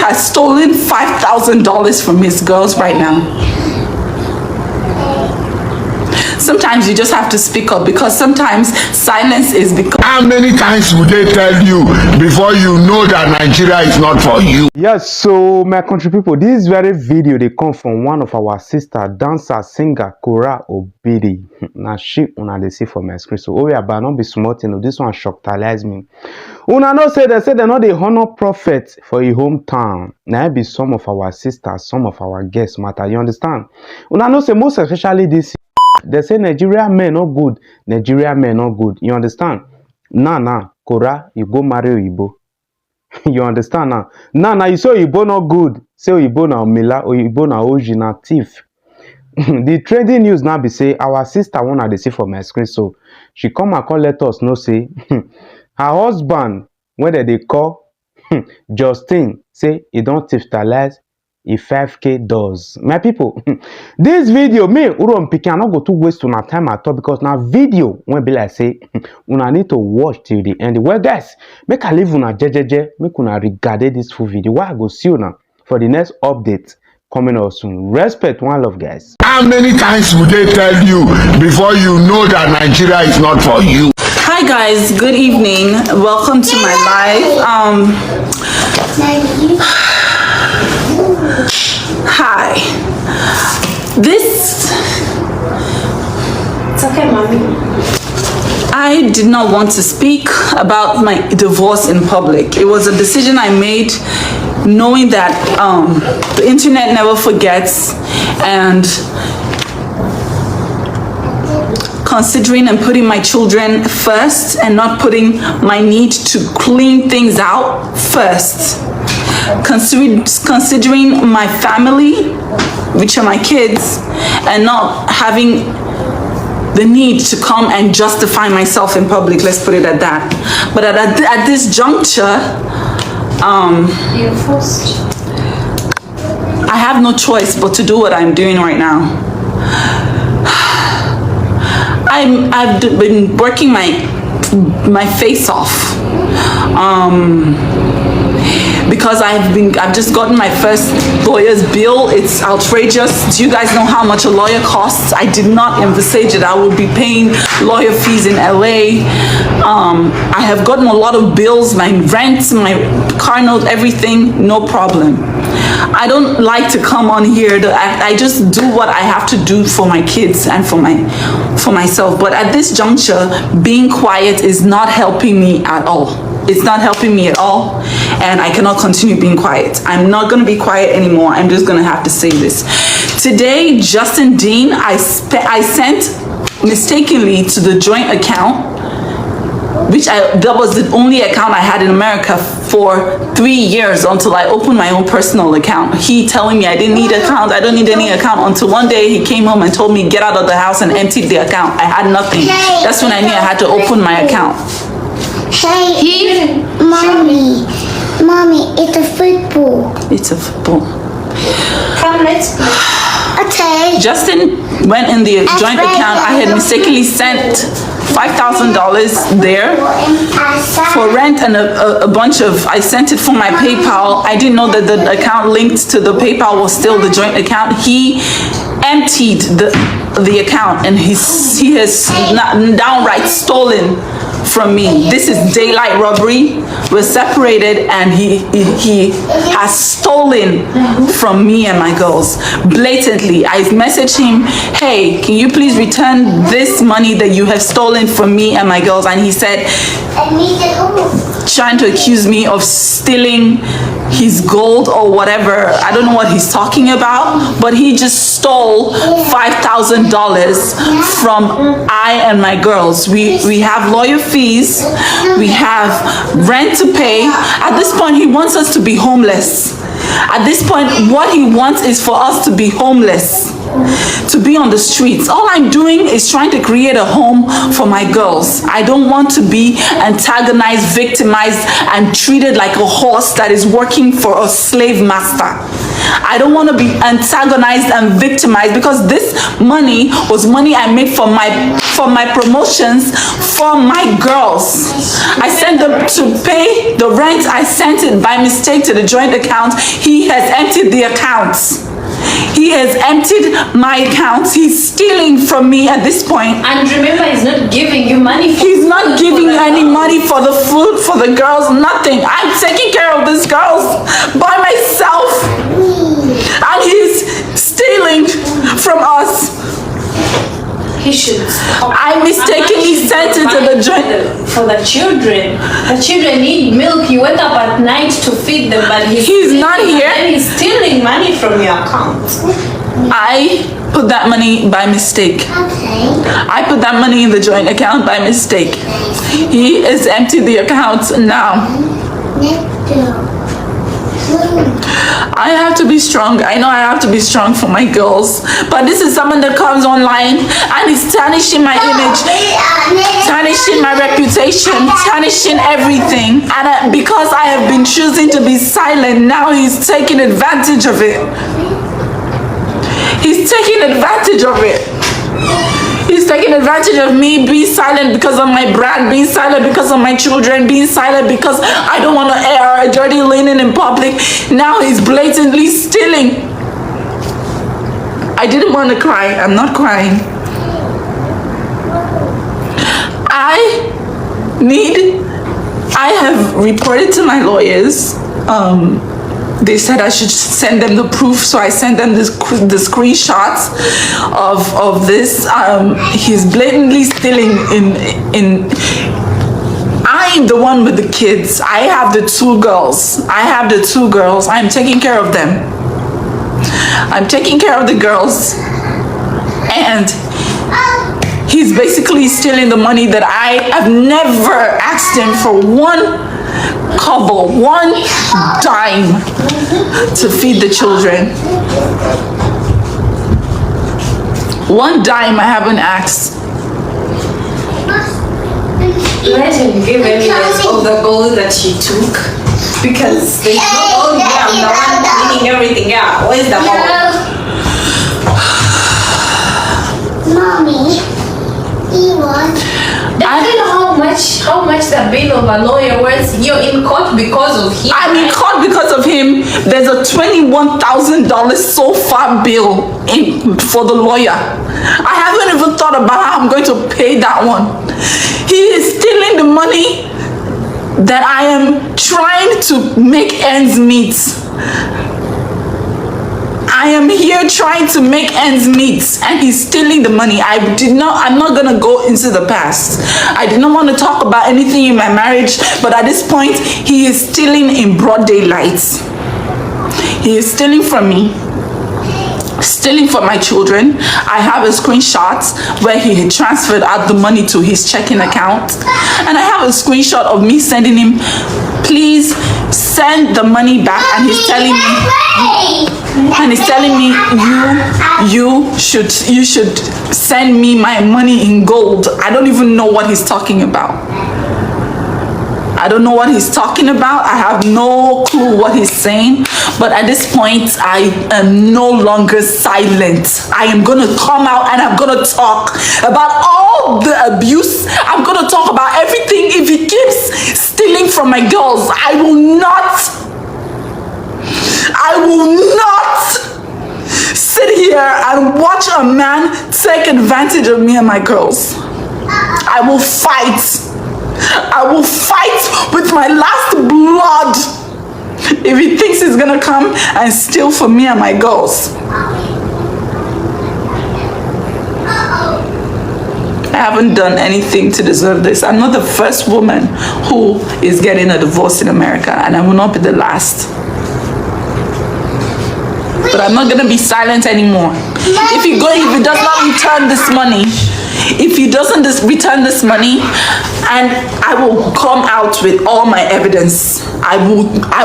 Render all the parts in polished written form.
has stolen $5,000 from his girls right now. Sometimes you just have to speak up, because sometimes silence is because... How many times would they tell you before you know that Nigeria is not for you? Yes, so my country people, this very video they come from one of our sister dancer singer Korra Obidi. Now she una they see for my screen. So oh yeah, but not be smart, you know, this one shockalize me. Una no say they not the honor prophet for your hometown. Now be some of our sisters, some of our guests matter. You understand? Una no say most especially this. They say Nigeria men not good. Nigeria men not good. You understand? Nah, Korra, you go marry Oyibo. You understand now? Nah, you say Oyibo not good. Say Oyibo na Omila, Oyibo na Oji na thief. The trending news now be say our sister one they see for my screen. So she come and call let us know say her husband, when they call Justin, say he don't thief-talize. If 5k does. My people, this video, me, Uron Pikin, I'm not go to waste on time at all, because now video, when be like say, una need to watch till the end. Well, guys, make I leave una jejeje, make una regard this full video. Why I go see you now for the next update coming out soon. Respect, one love, guys. How many times would they tell you before you know that Nigeria is not for you? Hi guys, good evening. Welcome to my live. Hi. It's okay, mommy. I did not want to speak about my divorce in public. It was a decision I made knowing that the internet never forgets, and considering and putting my children first and not putting my need to clean things out first. Considering my family, which are my kids, and not having the need to come and justify myself in public, let's put it at that. But at this juncture, You're forced. I have no choice but to do what I'm doing right now. I've been working my face off. Because I've just gotten my first lawyer's bill. It's outrageous. Do you guys know how much a lawyer costs? I did not envisage it. I would be paying lawyer fees in LA. I have gotten a lot of bills, my rent, my car note, everything, no problem. I don't like to come on here to act. I just do what I have to do for my kids and for myself. But at this juncture, being quiet is not helping me at all. It's not helping me at all, and I cannot continue being quiet. I'm not going to be quiet anymore. I'm just going to have to say this. Today, Justin Dean, I sent mistakenly to the joint account, that was the only account I had in America for 3 years until I opened my own personal account. He telling me I didn't need account, I don't need any account, until one day he came home and told me get out of the house and emptied the account. I had nothing. That's when I knew I had to open my account. Hey, mommy, it's a football. It's a football. Come, let's play. Okay. Justin went in the joint account. I had mistakenly sent $5,000 there for rent and a bunch of, I sent it for my PayPal. I didn't know that the account linked to the PayPal was still the joint account. He emptied the account, and he has downright stolen from me. This is daylight robbery. We're separated, and he has stolen from me and my girls blatantly. I've messaged him, hey, can you please return this money that you have stolen from me and my girls? And he said, trying to accuse me of stealing his gold or whatever. I don't know what he's talking about, but he just stole $5,000 from I and my girls. We have lawyer fees, we have rent to pay. At this point, he wants us to be homeless. At this point, what he wants is for us to be homeless, to be on the streets. All I'm doing is trying to create a home for my girls. I don't want to be antagonized, victimized, and treated like a horse that is working for a slave master. I don't want to be antagonized and victimized, because this money was money I made for my promotions for my girls. I sent them to pay the rent. I sent it by mistake to the joint account. He has emptied the accounts. He has emptied my accounts. He's stealing from me at this point. And remember, he's not giving you money. He's not giving any money for the food, for the girls, nothing. I'm taking care of these girls by myself. And he's stealing from us. He should. I mistakenly sent it to the joint. For the children. The children need milk. You wake up at night to feed them, but he's not here. And he's stealing money from your account. I put that money by mistake. Okay. I put that money in the joint account by mistake. He is empty the account now. Let's go. I have to be strong. I know I have to be strong for my girls. But this is someone that comes online and is tarnishing my image, tarnishing my reputation, tarnishing everything. And because I have been choosing to be silent, now he's taking advantage of it. He's taking advantage of it. He's taking advantage of me being silent because of my brand, being silent because of my children, being silent because I don't want to air a dirty linen in public. Now he's blatantly stealing. I didn't want to cry. I'm not crying. I have reported to my lawyers. They said I should send them the proof, so I sent them the screenshots of this. He's blatantly stealing in I'm the one with the kids. I have the two girls. I'm taking care of them. I'm taking care of the girls. And he's basically stealing the money that I have never asked him for one kobo, one dime to feed the children. One dime I haven't asked. Imagine you give evidence of the gold that she took. Because there's no gold here. I'm the one cleaning everything out. Where's the gold? Mommy, he was. Do you know how much the bill of a lawyer was? You're in court because of him. I'm in court because of him. There's a $21,000 so far bill for the lawyer. I haven't even thought about how I'm going to pay that one. He is stealing the money that I am trying to make ends meet. I am here trying to make ends meet, and he's stealing the money. I'm not gonna go into the past. I did not want to talk about anything in my marriage, but at this point, he is stealing in broad daylight. He is stealing from me, stealing from my children. I have a screenshot where he had transferred out the money to his checking account, and I have a screenshot of me sending him, please send the money back, and he's telling me, you should send me my money in gold. I don't even know what he's talking about. I don't know what he's talking about. I have no clue what he's saying. But at this point, I am no longer silent. I am going to come out and I'm going to talk about all the abuse. I'm going to talk about everything. If he keeps stealing from my girls, I will not sit here and watch a man take advantage of me and my girls. I will fight. I will fight with my last blood if he thinks he's gonna come and steal from me and my girls. I haven't done anything to deserve this. I'm not the first woman who is getting a divorce in America, and I will not be the last. But I'm not gonna be silent anymore. If he does not return this money, if he doesn't return this money, and I will come out with all my evidence. I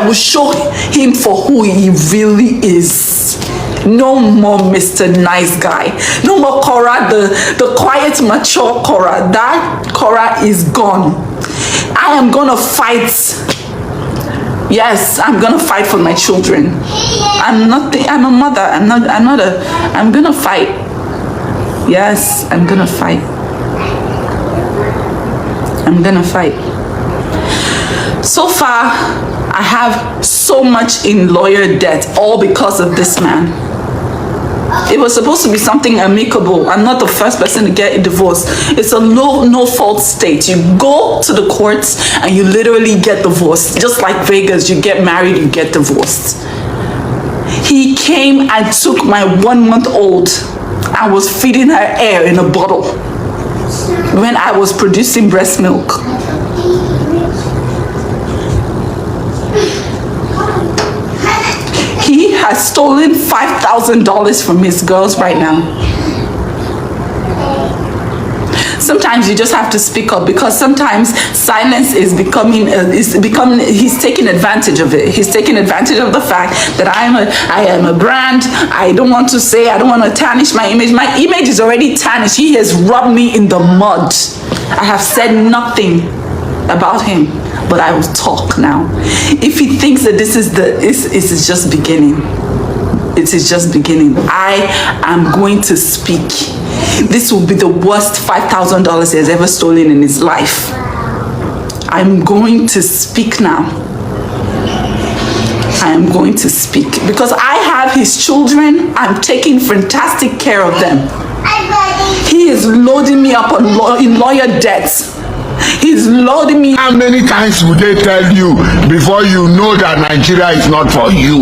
will show him for who he really is. No more Mr. Nice Guy. No more Korra, the quiet, mature Korra. That Korra is gone. I am gonna fight Yes, I'm gonna fight for my children. I'm a mother. I'm gonna fight. Yes, I'm gonna fight. I'm gonna fight. So far, I have so much in lawyer debt, all because of this man. It was supposed to be something amicable. I'm not the first person to get a divorce. It's a no fault state. You go to the courts and you literally get divorced. Just like Vegas, you get married, you get divorced. He came and took my 1-month-old and was feeding her air in a bottle when I was producing breast milk. He has stolen $5,000 from his girls right now. Sometimes you just have to speak up, because sometimes silence is becoming he's taking advantage of it. He's taking advantage of the fact that I am a brand. I don't want to say, I don't want to tarnish my image. My image is already tarnished. He has rubbed me in the mud. I have said nothing about him, but I will talk now. If he thinks that this is just beginning, it is just beginning. I am going to speak. This will be the worst $5,000 he has ever stolen in his life. I'm going to speak now. I am going to speak because I have his children. I'm taking fantastic care of them. He is loading me up in lawyer debts. He's loading me. How many times would they tell you before you know that Nigeria is not for you?